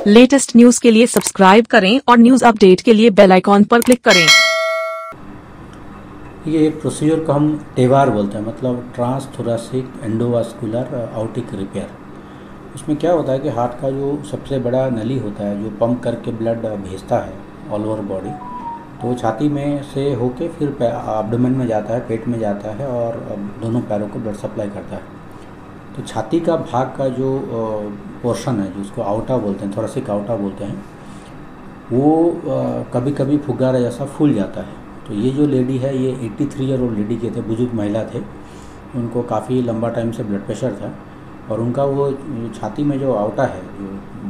Latest news के लिए subscribe करें और न्यूज अपडेट के लिए बेल आइकॉन पर क्लिक करें। ये एक प्रोसीजर को हम टेवार बोलते हैं, मतलब ट्रांस-थोरैसिक एंडोवास्कुलर आउटिक रिपेयर। उसमें क्या होता है कि हार्ट का जो सबसे बड़ा नली होता है जो पंप करके ब्लड भेजता है ऑल ओवर बॉडी, तो छाती में से होके फिर एब्डोमेन में जाता है, पेट में जाता है और दोनों पैरों को ब्लड सप्लाई करता है। तो छाती का भाग का जो पोर्शन है, जिसको आउटा बोलते हैं, थोरैसिक आउटा बोलते हैं, वो कभी कभी फुग्गारा जैसा फूल जाता है। तो ये जो लेडी है, ये 83 ईयर ओल्ड लेडी के थे, बुजुर्ग महिला थे। उनको काफ़ी लंबा टाइम से ब्लड प्रेशर था और उनका वो छाती में जो आउटा है,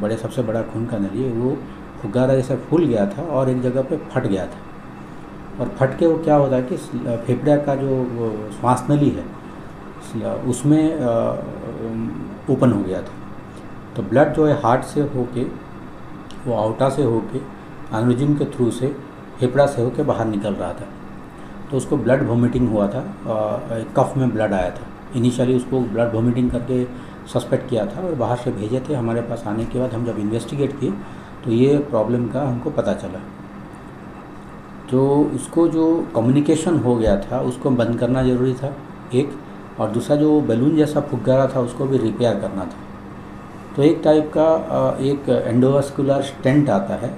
जो सबसे बड़ा खून का नली है, वो फुग्गारा जैसा फूल गया था और एक जगह पे फट गया था। और फट के वो क्या होता है कि फेफड़े का जो श्वास नली है उसमें ओपन हो गया था। तो ब्लड जो है हार्ट से होके, वो आउटा से होके, एन्युरिज्म के थ्रू से फेफड़ा से होके बाहर निकल रहा था। तो उसको ब्लड वोमिटिंग हुआ था, कफ में ब्लड आया था। इनिशियली उसको ब्लड वोमिटिंग करके सस्पेक्ट किया था और बाहर से भेजे थे। हमारे पास आने के बाद हम जब इन्वेस्टिगेट किए तो ये प्रॉब्लम का हमको पता चला। तो उसको जो कम्युनिकेशन हो गया था उसको बंद करना ज़रूरी था एक, और दूसरा जो बैलून जैसा फुग्गारा था उसको भी रिपेयर करना था। तो एक टाइप का एक एंडोवास्कुलर स्टेंट आता है,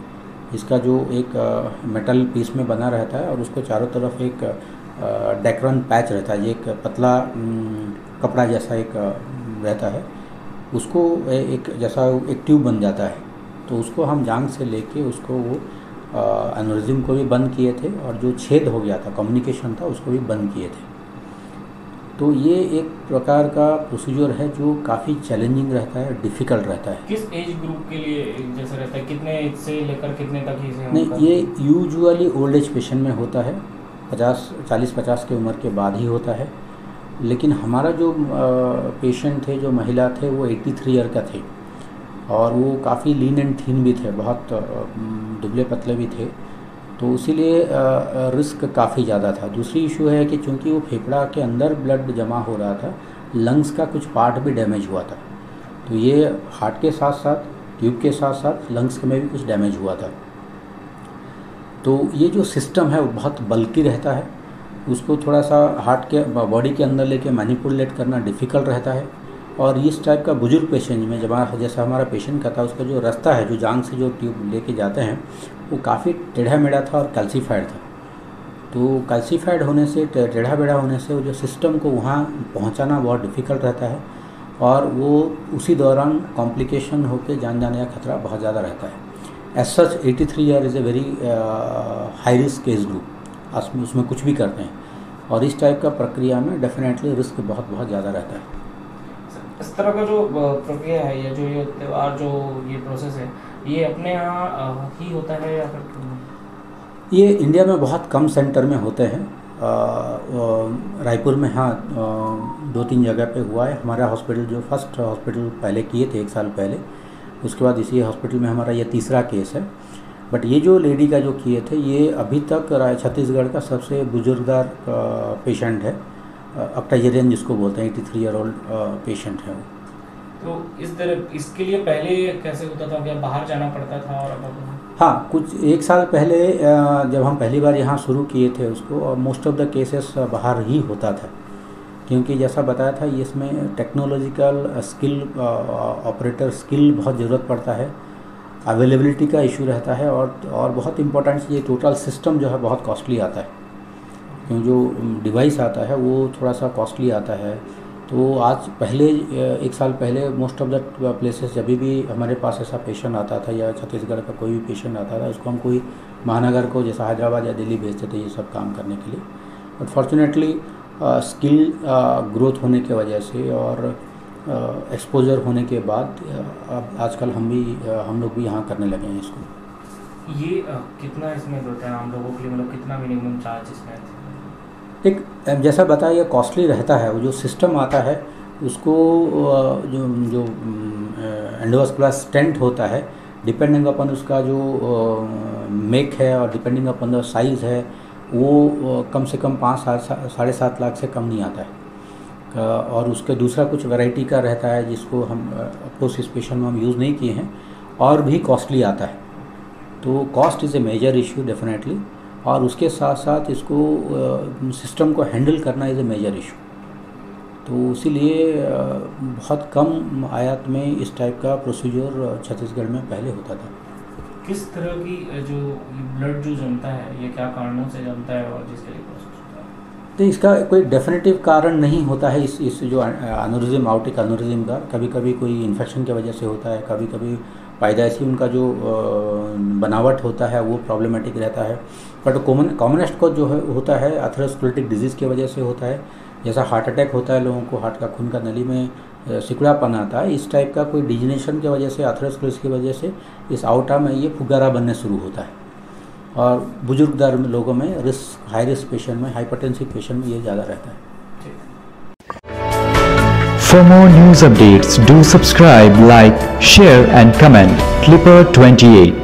इसका जो एक मेटल पीस में बना रहता है और उसको चारों तरफ एक डेक्रन पैच रहता है, एक पतला कपड़ा जैसा एक रहता है, उसको एक जैसा एक ट्यूब बन जाता है। तो उसको हम जांघ से लेके उसको वो एन्युरिज्म को भी बंद किए थे और जो छेद हो गया था, कम्युनिकेशन था, उसको भी बंद किए थे। तो ये एक प्रकार का प्रोसीजर है जो काफ़ी चैलेंजिंग रहता है, डिफ़िकल्ट रहता है। किस एज ग्रुप के लिए जैसे रहता है, कितने एज से लेकर कितने तक इसे? नहीं, ये यूजुअली ओल्ड एज पेशेंट में होता है, 40-50 की उम्र के बाद ही होता है। लेकिन हमारा जो पेशेंट थे, जो महिला थे, वो 83 ईयर का थे और वो काफ़ी लीन एंड थीन भी थे, बहुत दुबले पतले भी थे। तो इसीलिए रिस्क काफ़ी ज़्यादा था। दूसरी इशू है कि चूँकि वो फेफड़ा के अंदर ब्लड जमा हो रहा था, लंग्स का कुछ पार्ट भी डैमेज हुआ था। तो ये हार्ट के साथ साथ, ट्यूब के साथ साथ लंग्स में भी कुछ डैमेज हुआ था। तो ये जो सिस्टम है वो बहुत बल्कि रहता है, उसको थोड़ा सा हार्ट के बॉडी के अंदर लेके मैनिपुलेट करना डिफ़िकल्ट रहता है। और इस टाइप का बुजुर्ग पेशेंट में, जब जैसा हमारा पेशेंट का था, उसका जो रास्ता है, जो जांघ से जो ट्यूब लेके जाते हैं, वो काफ़ी टेढ़ा मेढ़ा था और कैल्सीफाइड था। तो कैल्सीफाइड होने से, टेढ़ा मेढ़ा होने से, वो जो सिस्टम को वहाँ पहुँचाना बहुत डिफ़िकल्ट रहता है और वो उसी दौरान कॉम्प्लिकेशन होकर जान जाने का खतरा बहुत ज़्यादा रहता है। Age such 83 year is a very high risk age group, उसमें कुछ भी करते हैं और इस टाइप का प्रक्रिया में डेफिनेटली रिस्क बहुत ज़्यादा रहता है। इस तरह का जो प्रक्रिया है या जो ये त्योहार, जो ये प्रोसेस है, ये अपने यहाँ ही होता है या फिर? ये इंडिया में बहुत कम सेंटर में होते हैं। रायपुर में हाँ 2-3 जगह पे हुआ है। हमारा हॉस्पिटल, जो फर्स्ट हॉस्पिटल पहले किए थे 1 साल पहले, उसके बाद इसी हॉस्पिटल में हमारा ये तीसरा केस है। बट ये जो लेडी का जो किए थे, ये अभी तक छत्तीसगढ़ का सबसे बुजुर्गदार पेशेंट है, ऑक्टाजेरियन जिसको बोलते हैं, 83 ईयर ओल्ड पेशेंट है वो। तो इस तरह इसके लिए पहले कैसे होता था, क्या बाहर जाना पड़ता था? और अब हाँ, कुछ 1 साल पहले जब हम पहली बार यहाँ शुरू किए थे उसको, मोस्ट ऑफ द केसेस बाहर ही होता था, क्योंकि जैसा बताया था इसमें टेक्नोलॉजिकल स्किल, ऑपरेटर स्किल बहुत ज़रूरत पड़ता है, अवेलेबिलिटी का इशू रहता है और बहुत इम्पोर्टेंट ये टोटल सिस्टम जो है बहुत कॉस्टली आता है, क्योंकि जो डिवाइस आता है वो थोड़ा सा कॉस्टली आता है। तो आज पहले 1 साल पहले मोस्ट ऑफ द प्लेसेस, जब भी हमारे पास ऐसा पेशेंट आता था या छत्तीसगढ़ का कोई भी पेशेंट आता था, उसको हम कोई महानगर को, जैसा हैदराबाद या दिल्ली भेजते थे ये सब काम करने के लिए। बट फॉर्चुनेटली स्किल ग्रोथ होने की वजह से और एक्सपोजर होने के बाद अब आजकल हम लोग भी यहाँ करने लगे हैं इसको। ये कितना इसमें होता है आम लोगों के लिए, मतलब कितना मिनिमम चार्ज इसमें? एक जैसा बताया, ये कॉस्टली रहता है। वो जो सिस्टम आता है उसको जो एंडोवास्कुलर स्टेंट होता है, डिपेंडिंग अपॉन उसका जो मेक है और डिपेंडिंग अपॉन द साइज़ है, वो कम से कम 5-7.5 लाख से कम नहीं आता है। और उसके दूसरा कुछ वैरायटी का रहता है जिसको हम अफकोर्स इस पेशेंट में हम यूज़ नहीं किए हैं, और भी कॉस्टली आता है। तो cost is a major issue definitely, और उसके साथ साथ इसको सिस्टम को हैंडल करना इज़ ए मेजर इशू। तो इसीलिए बहुत कम आयात में इस टाइप का प्रोसीजर छत्तीसगढ़ में पहले होता था। किस तरह की जो ब्लड जो जमता है, ये क्या कारणों से जमता है और जिसके लिए प्रोसेस होता है? तो इसका कोई डेफिनेटिव कारण नहीं होता है इस जो एन्युरिज्म, आउटिक एन्युरिज्म का। कभी कभी कोई इन्फेक्शन की वजह से होता है, कभी कभी पैदाइशी उनका जो बनावट होता है वो प्रॉब्लमेटिक रहता है। बट कॉमनेस्ट को जो है होता है एथेरोस्क्लेरोटिक डिजीज़ की वजह से होता है। जैसा हार्ट अटैक होता है लोगों को, हार्ट का खून का नली में सिकुड़ापन आता है, इस टाइप का कोई डिजनेशन की वजह से, एथेरोस्क्लेरोसिस की वजह से इस आउटा में ये फुगारा बनने शुरू होता है। और बुजुर्ग दर में लोगों में हाई रिस्क पेशेंट में, हाइपरटेंसिव पेशेंट में ये ज़्यादा रहता है। For more news updates, do subscribe, like, share and comment. Clipper 28